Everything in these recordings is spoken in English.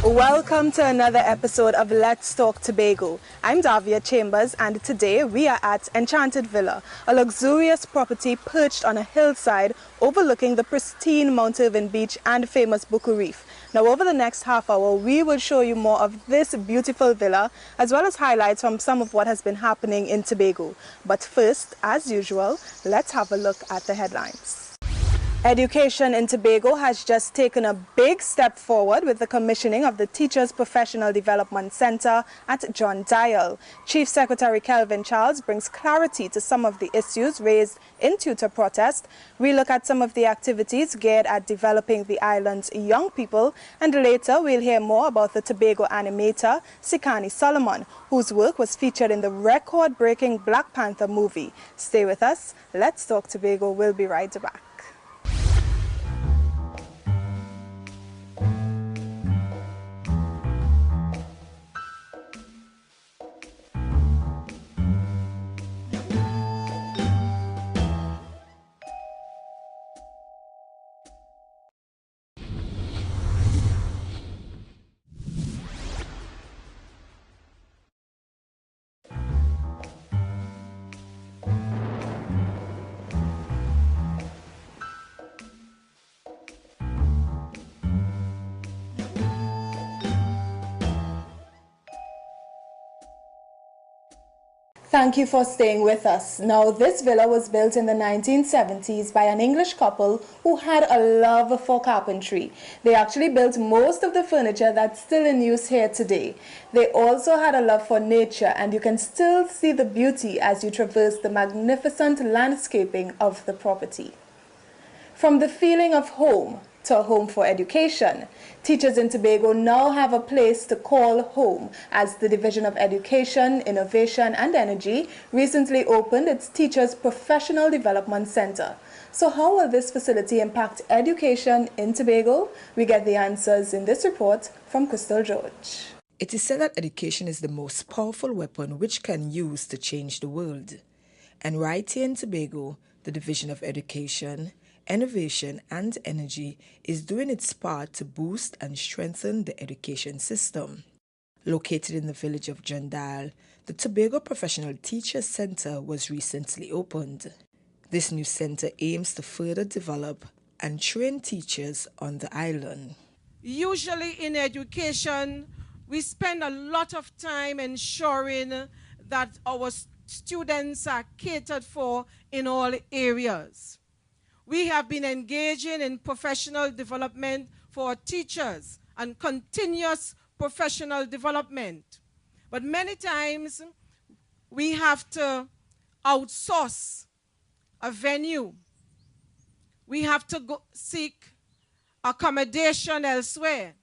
Welcome to another episode of Let's Talk Tobago. I'm Davia Chambers, and today we are at Enchanted Villa, a luxurious property perched on a hillside overlooking the pristine Mount Irvine beach and famous Buku Reef. Now, over the next half hour, we will show you more of this beautiful villa, as well as highlights from some of what has been happening in Tobago. But first, as usual, let's have a look at the headlines. Education in Tobago has just taken a big step forward with the commissioning of the Teachers Professional Development Center at John Dial. Chief Secretary Kelvin Charles brings clarity to some of the issues raised in TTUTA protest. We look at some of the activities geared at developing the island's young people, and later we'll hear more about the Tobago animator Sekani Solomon, whose work was featured in the record-breaking Black Panther movie. Stay with us. Let's Talk Tobago. We'll be right back. Thank you for staying with us. Now, this villa was built in the 1970s by an English couple who had a love for carpentry. They actually built most of the furniture that's still in use here today. They also had a love for nature, and you can still see the beauty as you traverse the magnificent landscaping of the property. From the feeling of home to a home for education, teachers in Tobago now have a place to call home, as the Division of Education, Innovation and Energy recently opened its Teachers Professional Development Center. So how will this facility impact education in Tobago? We get the answers in this report from Crystal George. It is said that education is the most powerful weapon which can use to change the world. And right here in Tobago, the Division of Education, Innovation and Energy is doing its part to boost and strengthen the education system. Located in the village of John Dial, the Tobago Professional Teachers Center was recently opened. This new center aims to further develop and train teachers on the island. Usually in education, we spend a lot of time ensuring that our students are catered for in all areas. We have been engaging in professional development for our teachers and continuous professional development. But many times we have to outsource a venue. We have to go seek accommodation elsewhere.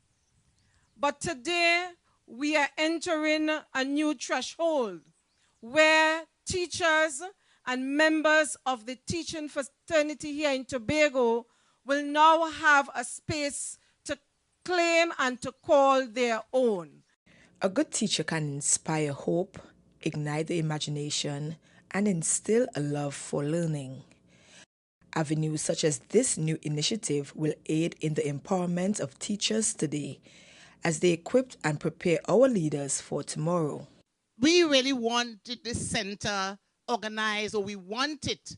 But today we are entering a new threshold where teachers and members of the teaching fraternity here in Tobago will now have a space to claim and to call their own. A good teacher can inspire hope, ignite the imagination, and instill a love for learning. Avenues such as this new initiative will aid in the empowerment of teachers today as they equip and prepare our leaders for tomorrow. We really wanted this center organized, or we want it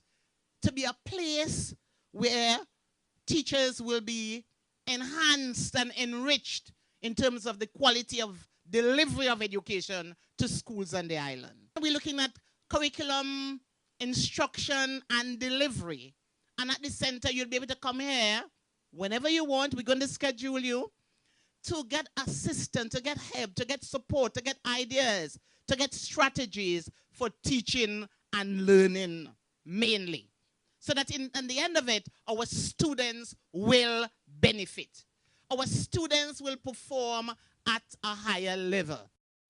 to be a place where teachers will be enhanced and enriched in terms of the quality of delivery of education to schools on the island. We're looking at curriculum, instruction, and delivery. And at the center, you'll be able to come here whenever you want. We're going to schedule you to get assistance, to get help, to get support, to get ideas, to get strategies for teaching and learning mainly. So that in the end of it, our students will benefit. Our students will perform at a higher level.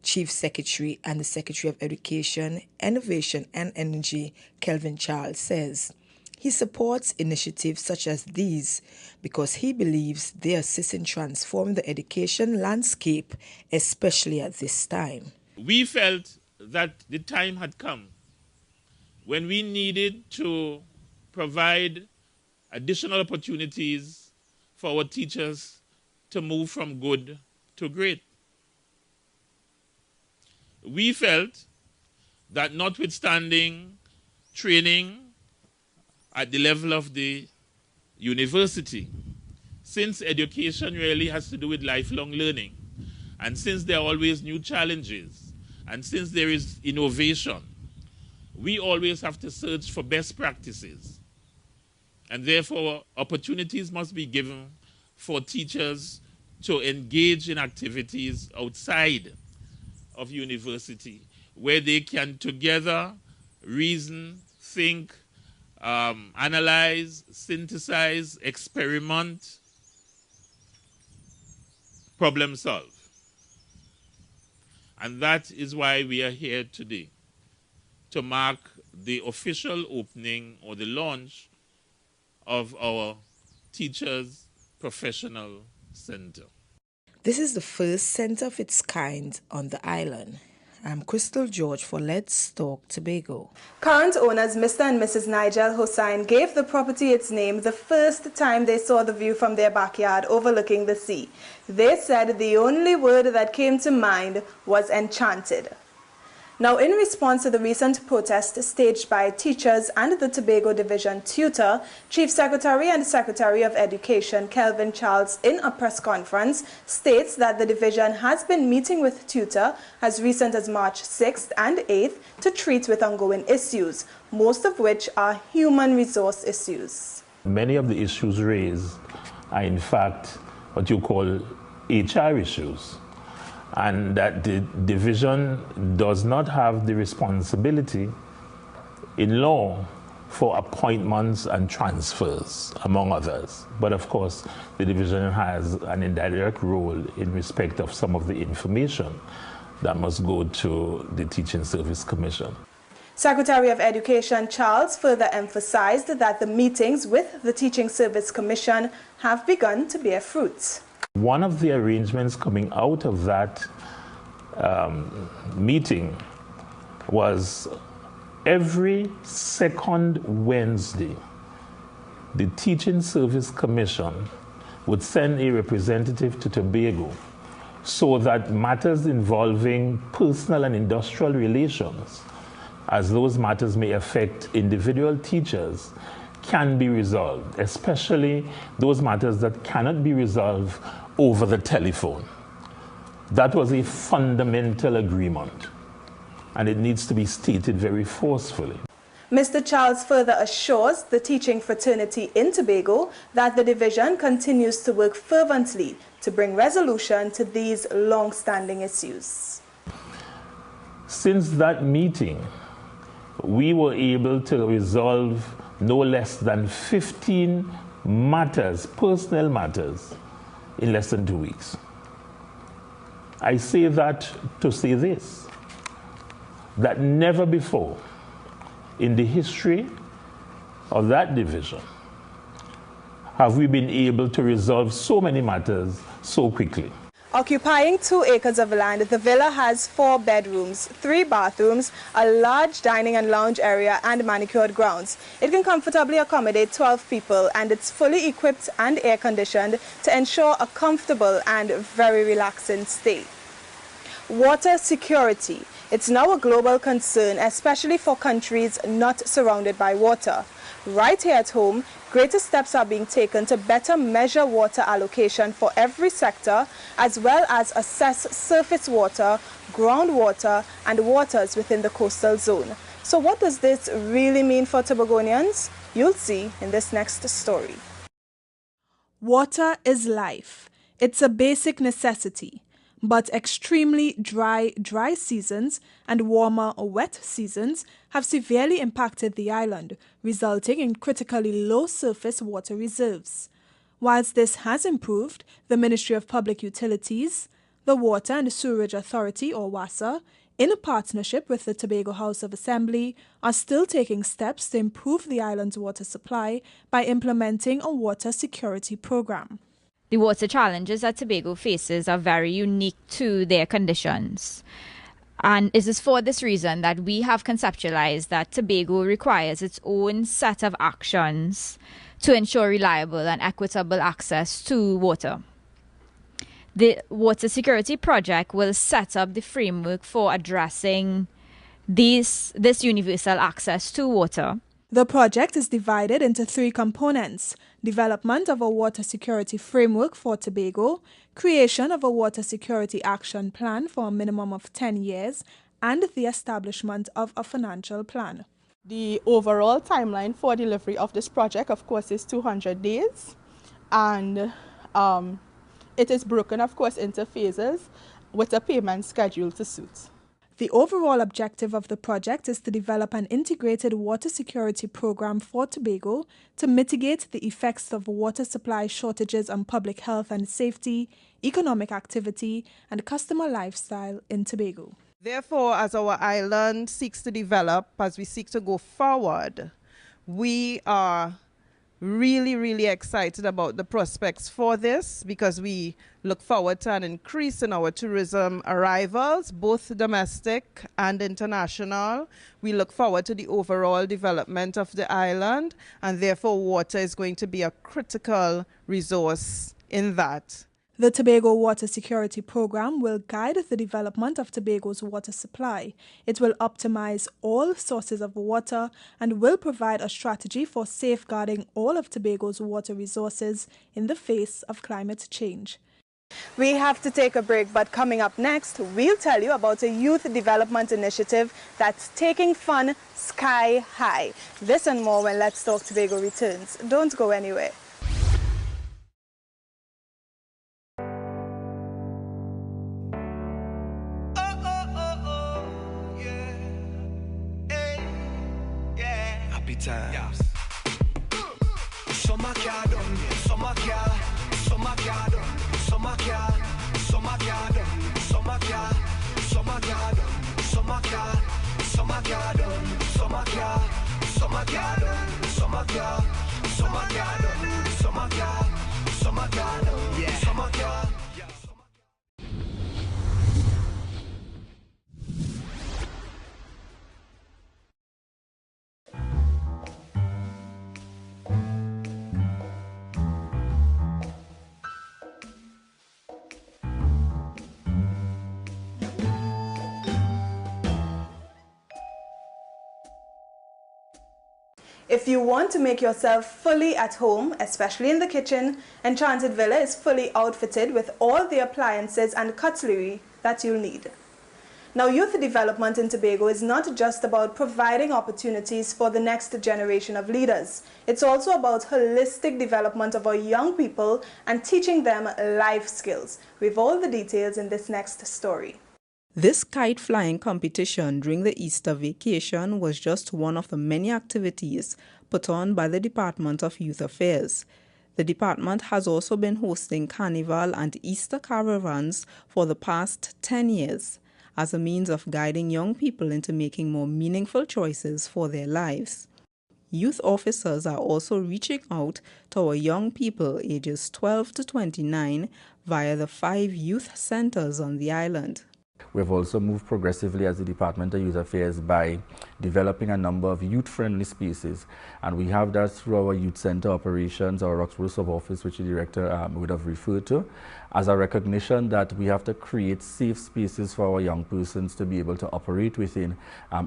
Chief Secretary and the Secretary of Education, Innovation and Energy, Kelvin Charles, says he supports initiatives such as these because he believes they assist in transforming the education landscape, especially at this time. We felt that the time had come when we needed to provide additional opportunities for our teachers to move from good to great. We felt that notwithstanding training at the level of the university, since education really has to do with lifelong learning, and since there are always new challenges, and since there is innovation, we always have to search for best practices. And therefore, opportunities must be given for teachers to engage in activities outside of university, where they can together reason, think, analyze, synthesize, experiment, problem solve. And that is why we are here today, to mark the official opening or the launch of our Teachers Professional Center. This is the first center of its kind on the island. I'm Crystal George for Let's Talk Tobago. Current owners Mr. and Mrs. Nigel Hossain gave the property its name the first time they saw the view from their backyard overlooking the sea. They said the only word that came to mind was enchanted. Now, in response to the recent protest staged by teachers and the Tobago Division TTUTA, Chief Secretary and Secretary of Education Kelvin Charles, in a press conference, states that the division has been meeting with TTUTA as recent as March 6th and 8th to treat with ongoing issues, most of which are human resource issues. Many of the issues raised are in fact what you call HR issues, and that the division does not have the responsibility in law for appointments and transfers, among others. But of course, the division has an indirect role in respect of some of the information that must go to the Teaching Service Commission. Secretary of Education Charles further emphasized that the meetings with the Teaching Service Commission have begun to bear fruit. One of the arrangements coming out of that meeting was every second Wednesday, the Teaching Service Commission would send a representative to Tobago so that matters involving personal and industrial relations, as those matters may affect individual teachers, can be resolved, especially those matters that cannot be resolved over the telephone. That was a fundamental agreement, and it needs to be stated very forcefully. Mr. Charles further assures the teaching fraternity in Tobago that the division continues to work fervently to bring resolution to these long-standing issues. Since that meeting, we were able to resolve no less than 15 matters, personal matters, in less than 2 weeks. I say that to say this, that never before in the history of that division have we been able to resolve so many matters so quickly. Occupying 2 acres of land, the villa has 4 bedrooms, 3 bathrooms, a large dining and lounge area, and manicured grounds. It can comfortably accommodate 12 people, and it's fully equipped and air-conditioned to ensure a comfortable and very relaxing stay. Water security. It's now a global concern, especially for countries not surrounded by water. Right here at home, greater steps are being taken to better measure water allocation for every sector, as well as assess surface water, groundwater, and waters within the coastal zone. So what does this really mean for Tobagonians? You'll see in this next story. Water is life. It's a basic necessity. But extremely dry seasons and warmer wet seasons have severely impacted the island, resulting in critically low surface water reserves. Whilst this has improved, the Ministry of Public Utilities, the Water and Sewerage Authority, or WASA, in a partnership with the Tobago House of Assembly, are still taking steps to improve the island's water supply by implementing a water security program. The water challenges that Tobago faces are very unique to their conditions. And it is for this reason that we have conceptualized that Tobago requires its own set of actions to ensure reliable and equitable access to water. The water security project will set up the framework for addressing this universal access to water. The project is divided into 3 components: development of a water security framework for Tobago, creation of a water security action plan for a minimum of 10 years, and the establishment of a financial plan. The overall timeline for delivery of this project, of course, is 200 days, and it is broken, of course, into phases with a payment schedule to suit. The overall objective of the project is to develop an integrated water security program for Tobago to mitigate the effects of water supply shortages on public health and safety, economic activity, and customer lifestyle in Tobago. Therefore, as our island seeks to develop, as we seek to go forward, we are really excited about the prospects for this, because we look forward to an increase in our tourism arrivals, both domestic and international. We look forward to the overall development of the island, and therefore water is going to be a critical resource in that. The Tobago Water Security Program will guide the development of Tobago's water supply. It will optimize all sources of water and will provide a strategy for safeguarding all of Tobago's water resources in the face of climate change. We have to take a break, but coming up next, we'll tell you about a youth development initiative that's taking fun sky high. This and more when Let's Talk Tobago returns. Don't go anywhere. Times. Summer car done, summer car, summer car done, summer car, summer car done, summer car, summer car done, summer car, summer car done, summer car, summer car done, summer car, summer car done, summer car, summer car done, yeah, summer car. If you want to make yourself fully at home, especially in the kitchen, Enchanted Villa is fully outfitted with all the appliances and cutlery that you'll need. Now, youth development in Tobago is not just about providing opportunities for the next generation of leaders. It's also about holistic development of our young people and teaching them life skills. We've all the details in this next story. This kite flying competition during the Easter vacation was just one of the many activities put on by the Department of Youth Affairs. The department has also been hosting Carnival and Easter caravans for the past 10 years as a means of guiding young people into making more meaningful choices for their lives. Youth officers are also reaching out to our young people ages 12 to 29 via the 5 youth centers on the island. We've also moved progressively as the Department of Youth Affairs by developing a number of youth-friendly spaces, and we have that through our youth center operations, our Roxborough sub-office, which the director would have referred to, as a recognition that we have to create safe spaces for our young persons to be able to operate within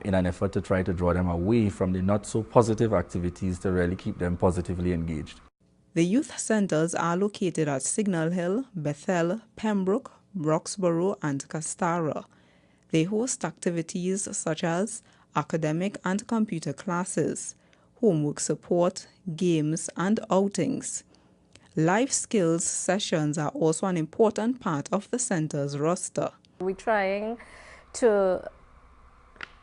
in an effort to try to draw them away from the not-so-positive activities to really keep them positively engaged. The youth centers are located at Signal Hill, Bethel, Pembroke, Roxborough and Castara. They host activities such as academic and computer classes, homework support, games and outings. Life skills sessions are also an important part of the center's roster. We're trying to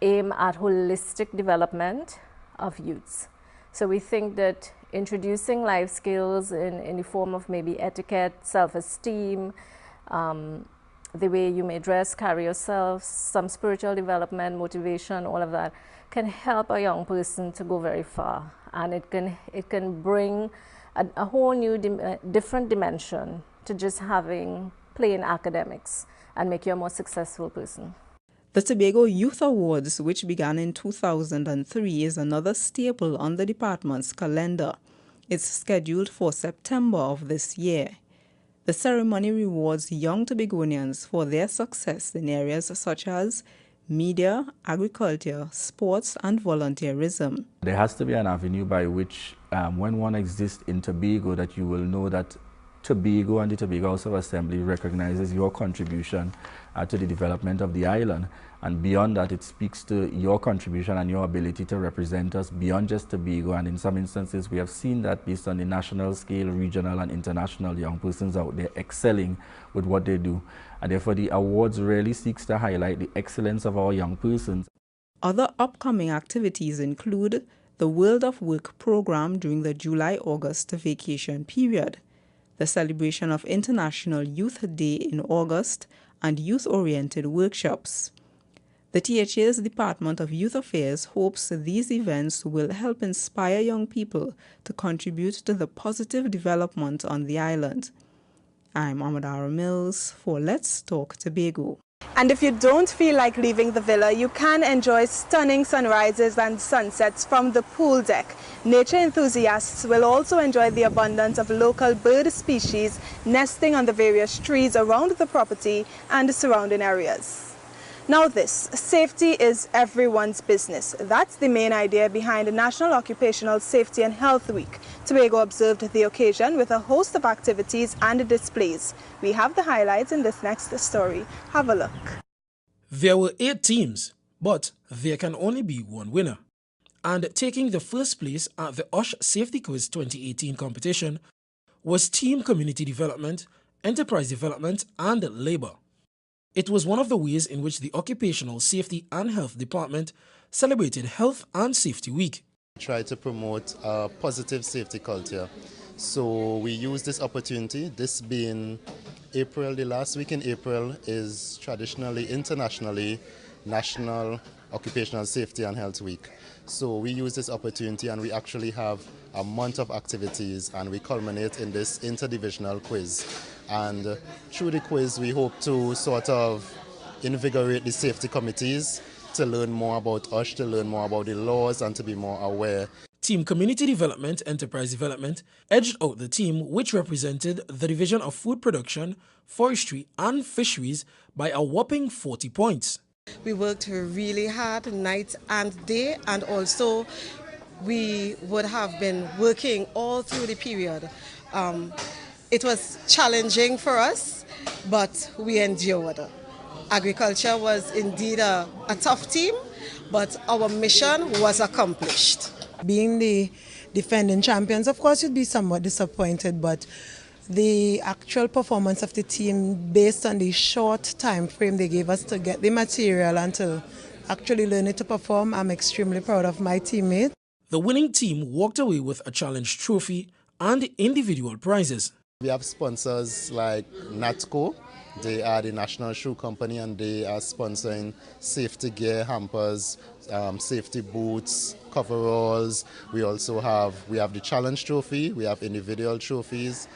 aim at holistic development of youths. So we think that introducing life skills in the form of maybe etiquette, self-esteem, the way you may dress, carry yourself, some spiritual development, motivation, all of that can help a young person to go very far, and it can bring a whole new different dimension to just having plain academics and make you a more successful person. The Tobago Youth Awards, which began in 2003, is another staple on the department's calendar. It's scheduled for September of this year. The ceremony rewards young Tobagonians for their success in areas such as media, agriculture, sports, and volunteerism. There has to be an avenue by which, when one exists in Tobago, that you will know that Tobago and the Tobago House of Assembly recognizes your contribution to the development of the island. And beyond that, it speaks to your contribution and your ability to represent us beyond just Tobago. And in some instances, we have seen that based on the national scale, regional and international, young persons out there excelling with what they do. And therefore, the awards really seeks to highlight the excellence of our young persons. Other upcoming activities include the World of Work program during the July-August vacation period, the celebration of International Youth Day in August, and youth-oriented workshops. The THA's Department of Youth Affairs hopes these events will help inspire young people to contribute to the positive development on the island. I'm Amadara Mills for Let's Talk Tobago. And if you don't feel like leaving the villa, you can enjoy stunning sunrises and sunsets from the pool deck. Nature enthusiasts will also enjoy the abundance of local bird species nesting on the various trees around the property and the surrounding areas. Now safety is everyone's business. That's the main idea behind the National Occupational Safety and Health Week. Tobago observed the occasion with a host of activities and displays. We have the highlights in this next story. Have a look. There were 8 teams, but there can only be one winner. And taking the first place at the OSH Safety Quiz 2018 competition was Team Community Development, Enterprise Development and Labour. It was one of the ways in which the Occupational Safety and Health Department celebrated Health and Safety Week. Try to promote a positive safety culture. So we use this opportunity, this being April, the last week in April is traditionally, internationally, National Occupational Safety and Health Week. So we use this opportunity and we actually have a month of activities and we culminate in this interdivisional quiz. And through the quiz, we hope to sort of invigorate the safety committees to learn more about OSH, to learn more about the laws and to be more aware. Team Community Development, Enterprise Development edged out the team which represented the Division of Food Production, Forestry and Fisheries by a whopping 40 points. We worked really hard night and day, and also we would have been working all through the period. It was challenging for us, but we endured. Agriculture was indeed a tough team, but our mission was accomplished. Being the defending champions, of course, you'd be somewhat disappointed, but the actual performance of the team, based on the short time frame they gave us to get the material and to actually learn it to perform, I'm extremely proud of my teammates. The winning team walked away with a challenge trophy and individual prizes. We have sponsors like NATCO. They are the National Shoe Company and they are sponsoring safety gear, hampers, safety boots, coveralls. We also have the challenge trophy, we have individual trophies.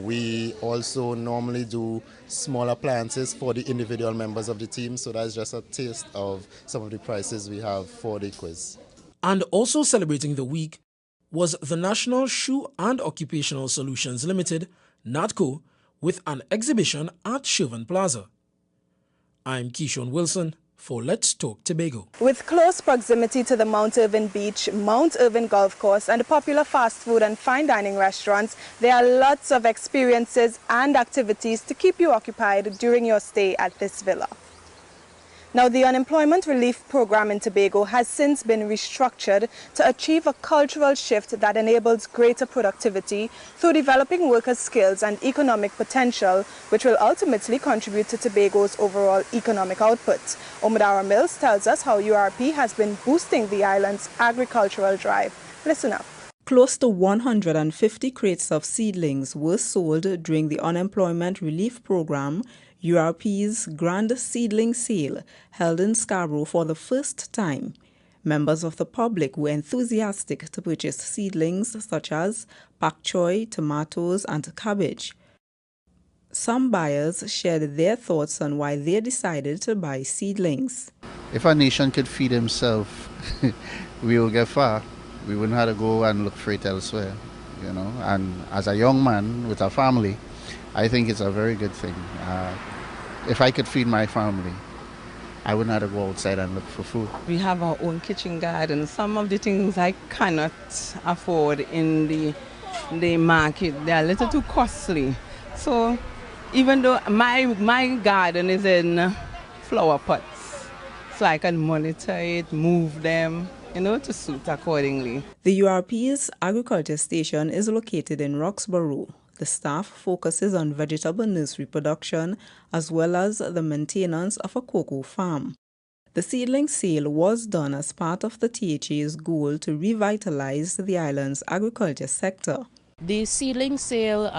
We also normally do small appliances for the individual members of the team, so that's just a taste of some of the prizes we have for the quiz. And also celebrating the week was the National Shoe and Occupational Solutions Limited, NATCO, with an exhibition at Sherwin Plaza. I'm Keishon Wilson for Let's Talk Tobago. With close proximity to the Mount Irvine Beach, Mount Irvine Golf Course and popular fast food and fine dining restaurants, there are lots of experiences and activities to keep you occupied during your stay at this villa. Now, the Unemployment Relief Program in Tobago has since been restructured to achieve a cultural shift that enables greater productivity through developing workers' skills and economic potential, which will ultimately contribute to Tobago's overall economic output. Omadara Mills tells us how URP has been boosting the island's agricultural drive. Listen up. Close to 150 crates of seedlings were sold during the Unemployment Relief Program, URP's Grand Seedling Sale, held in Scarborough for the first time. Members of the public were enthusiastic to purchase seedlings such as pak choy, tomatoes, and cabbage. Some buyers shared their thoughts on why they decided to buy seedlings. If a nation could feed himself, we will get far. We wouldn't have to go and look for it elsewhere, you know. And as a young man with a family, I think it's a very good thing. If I could feed my family, I would not have go outside and look for food. We have our own kitchen garden. Some of the things I cannot afford in the market, they're a little too costly. So even though my garden is in flower pots, so I can monitor it, move them, to suit accordingly. The URP's agriculture station is located in Roxborough. The staff focuses on vegetable nursery production as well as the maintenance of a cocoa farm. The seedling sale was done as part of the THA's goal to revitalize the island's agriculture sector. The seedling sale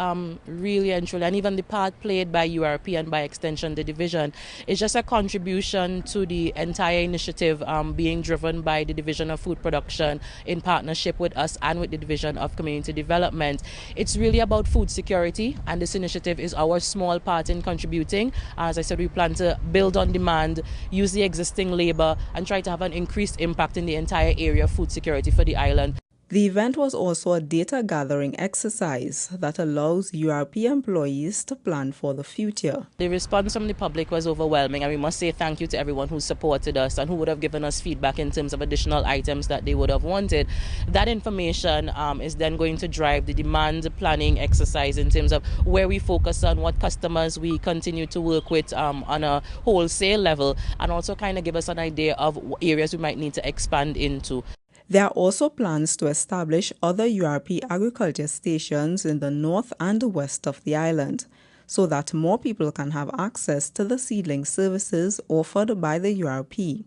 really and truly, and even the part played by URP and by extension the division, is just a contribution to the entire initiative being driven by the Division of Food Production in partnership with us and with the Division of Community Development. It's really about food security, and this initiative is our small part in contributing. As I said, we plan to build on demand, use the existing labor, and try to have an increased impact in the entire area of food security for the island. The event was also a data-gathering exercise that allows URP employees to plan for the future. The response from the public was overwhelming, and we must say thank you to everyone who supported us and who would have given us feedback in terms of additional items that they would have wanted. That information is then going to drive the demand planning exercise in terms of where we focus on, what customers we continue to work with on a wholesale level, and also kind of give us an idea of areas we might need to expand into. There are also plans to establish other URP agriculture stations in the north and west of the island, so that more people can have access to the seedling services offered by the URP.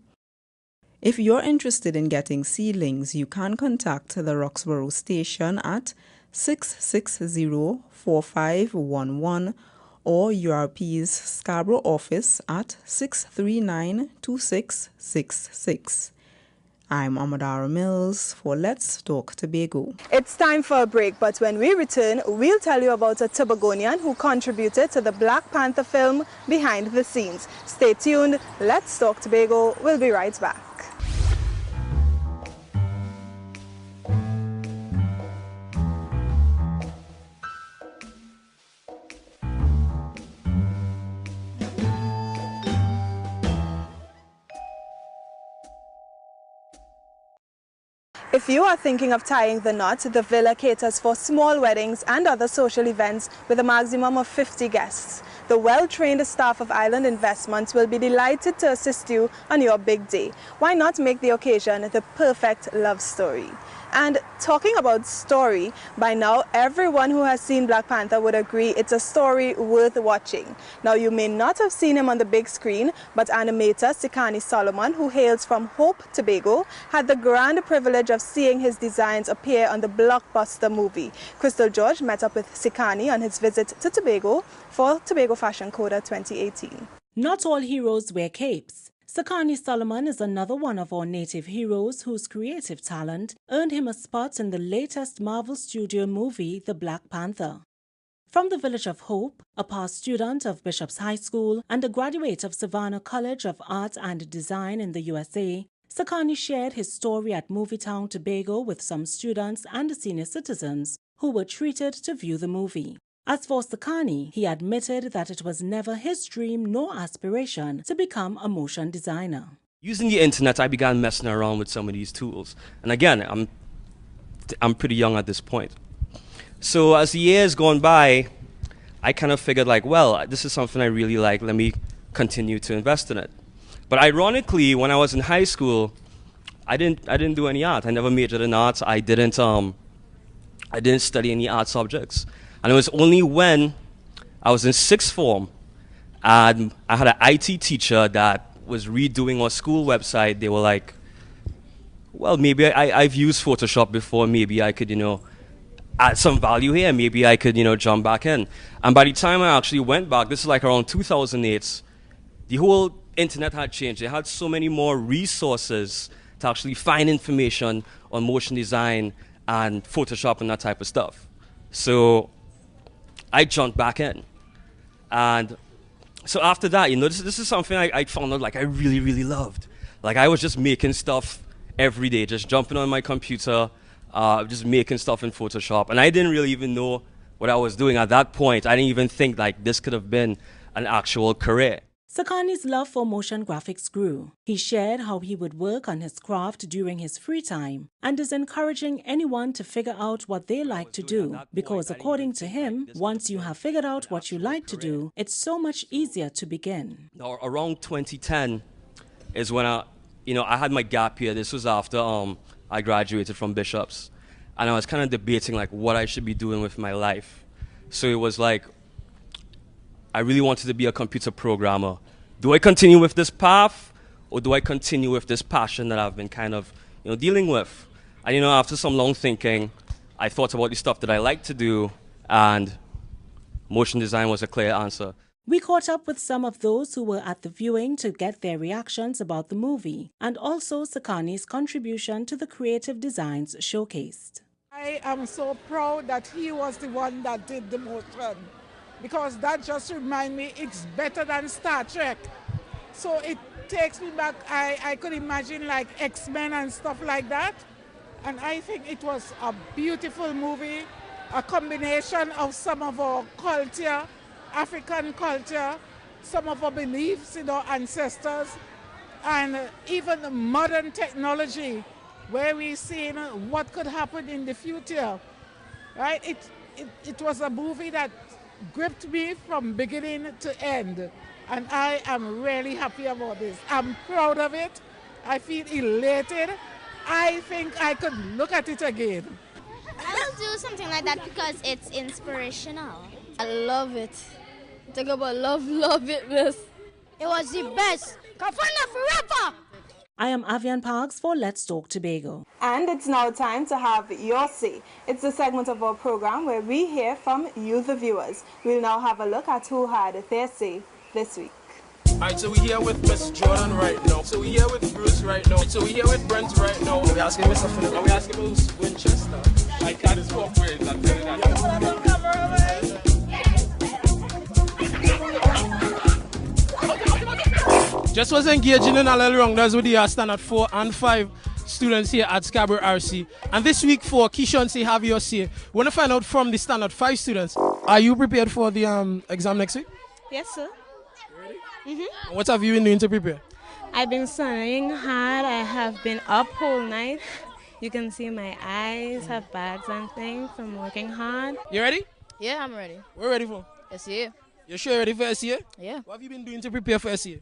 If you're interested in getting seedlings, you can contact the Roxborough station at 660-4511 or URP's Scarborough office at 639-2666. I'm Amadara Mills for Let's Talk Tobago. It's time for a break, but when we return, we'll tell you about a Tobagonian who contributed to the Black Panther film Behind the Scenes. Stay tuned. Let's Talk Tobago. We'll be right back. If you are thinking of tying the knot, the villa caters for small weddings and other social events with a maximum of 50 guests. The well-trained staff of Island Investments will be delighted to assist you on your big day. Why not make the occasion the perfect love story? And talking about story, by now everyone who has seen Black Panther would agree it's a story worth watching. Now you may not have seen him on the big screen, but animator Sekani Solomon, who hails from Hope, Tobago, had the grand privilege of seeing his designs appear on the blockbuster movie. Crystal George met up with Sekani on his visit to Tobago for Tobago Fashion Coda 2018. Not all heroes wear capes. Sekani Solomon is another one of our native heroes whose creative talent earned him a spot in the latest Marvel Studio movie, The Black Panther. From the village of Hope, a past student of Bishop's High School and a graduate of Savannah College of Art and Design in the USA, Sekani shared his story at Movietown, Tobago with some students and senior citizens who were treated to view the movie. As for Sekani, he admitted that it was never his dream nor aspiration to become a motion designer. Using the internet, I began messing around with some of these tools. And again, I'm pretty young at this point. So as the years gone by, I kind of figured like, well, this is something I really like. Let me continue to invest in it. But ironically, when I was in high school, I didn't do any art. I never majored in art. I didn't study any art subjects. And it was only when I was in sixth form and I had an IT teacher that was redoing our school website. They were like, well, maybe I've used Photoshop before. Maybe I could, add some value here. Maybe I could, jump back in. And by the time I actually went back, this is like around 2008, the whole internet had changed. They had so many more resources to actually find information on motion design and Photoshop and that type of stuff. So I jumped back in. And so after that, this is something I found out like I really, really loved. Like I was just making stuff every day, just jumping on my computer, just making stuff in Photoshop. And I didn't really even know what I was doing at that point, I didn't even think like this could have been an actual career. Sekani's love for motion graphics grew. He shared how he would work on his craft during his free time and is encouraging anyone to figure out what they like to do because, according to him, once you have figured out what you like to do, it's so much easier to begin. Now, around 2010 is when I had my gap year. This was after I graduated from Bishop's, and I was kind of debating like what I should be doing with my life. So it was like, I really wanted to be a computer programmer. Do I continue with this path, or do I continue with this passion that I've been kind of, dealing with? And, after some long thinking, I thought about the stuff that I like to do, and motion design was a clear answer. We caught up with some of those who were at the viewing to get their reactions about the movie, and also Sekani's contribution to the creative designs showcased. I am so proud that he was the one that did the motion, because that just reminds me it's better than Star Trek. So it takes me back. I could imagine like X-Men and stuff like that. And I think it was a beautiful movie, a combination of some of our culture, African culture, some of our beliefs in our ancestors, and even modern technology, where we've seen what could happen in the future. Right? It was a movie that gripped me from beginning to end, and I am really happy about this. I'm proud of it. I feel elated. I think I could look at it again. I'll do something like that because it's inspirational. I love it. Talk about love it, miss. It was the best. Kafana forever! I am Avian Parks for Let's Talk Tobago. And it's now time to have your say. It's the segment of our program where we hear from you, the viewers. We'll now have a look at who had their say this week. Alright, so we're here with Miss Jordan right now. So we're here with Bruce right now. So we're here with Brent right now. We're asking Mr. Philip. And we're asking Bruce Winchester. I can't swap words. I'm telling that. Just was engaging in a little wrong. That's what they are standard 4 and 5 students here at Scarborough RC. And this week for Keyshawn Say Have Your Say, we want to find out from the standard 5 students, are you prepared for the exam next week? Yes, sir. Mm-hmm. What have you been doing to prepare? I've been studying hard. I have been up whole night. You can see my eyes have bags and things from working hard. You ready? Yeah, I'm ready. We're ready for? SCA. You sure you're ready for SCA? Yeah. What have you been doing to prepare for SCA?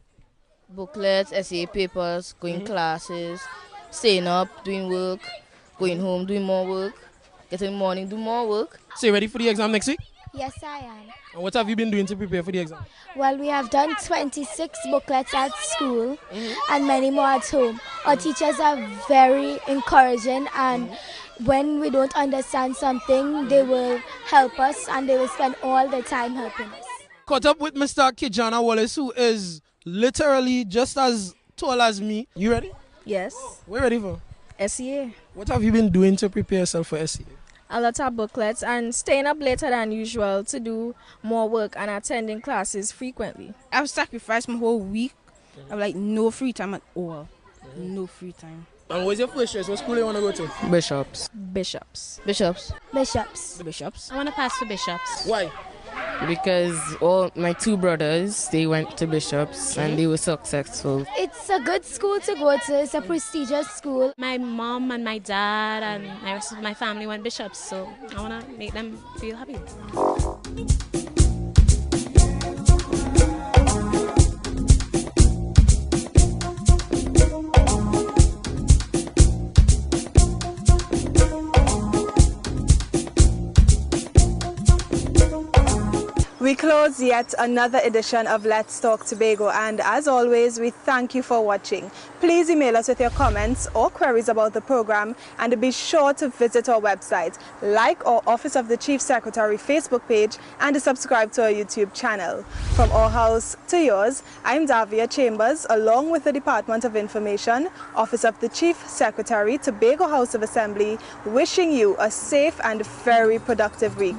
Booklets, SCA papers, going classes, staying up, doing work, going home, doing more work, getting in the morning, do more work. So you ready for the exam next week? Yes, I am. And what have you been doing to prepare for the exam? Well, we have done 26 booklets at school and many more at home. Our teachers are very encouraging, and when we don't understand something, they will help us and they will spend all the time helping us. Caught up with Mr. Kijana Wallace, who is literally just as tall as me. You ready? Yes. We're ready for? SCA. What have you been doing to prepare yourself for SCA? A lot of booklets and staying up later than usual to do more work and attending classes frequently. I've sacrificed my whole week. I've like no free time at all. No free time. And what's your first choice? What school do you want to go to? Bishops. Bishops. Bishops. Bishops. Bishops. I want to pass for Bishops. Why? Because all my 2 brothers, they went to Bishops and they were successful. It's a good school to go to. It's a prestigious school. My mom and my dad and the rest of my family went Bishops, so I want to make them feel happy. We close yet another edition of Let's Talk Tobago, and as always, we thank you for watching. Please email us with your comments or queries about the program, and be sure to visit our website, like our Office of the Chief Secretary Facebook page, and subscribe to our YouTube channel. From our house to yours, I'm Davia Chambers, along with the Department of Information, Office of the Chief Secretary, Tobago House of Assembly, wishing you a safe and very productive week.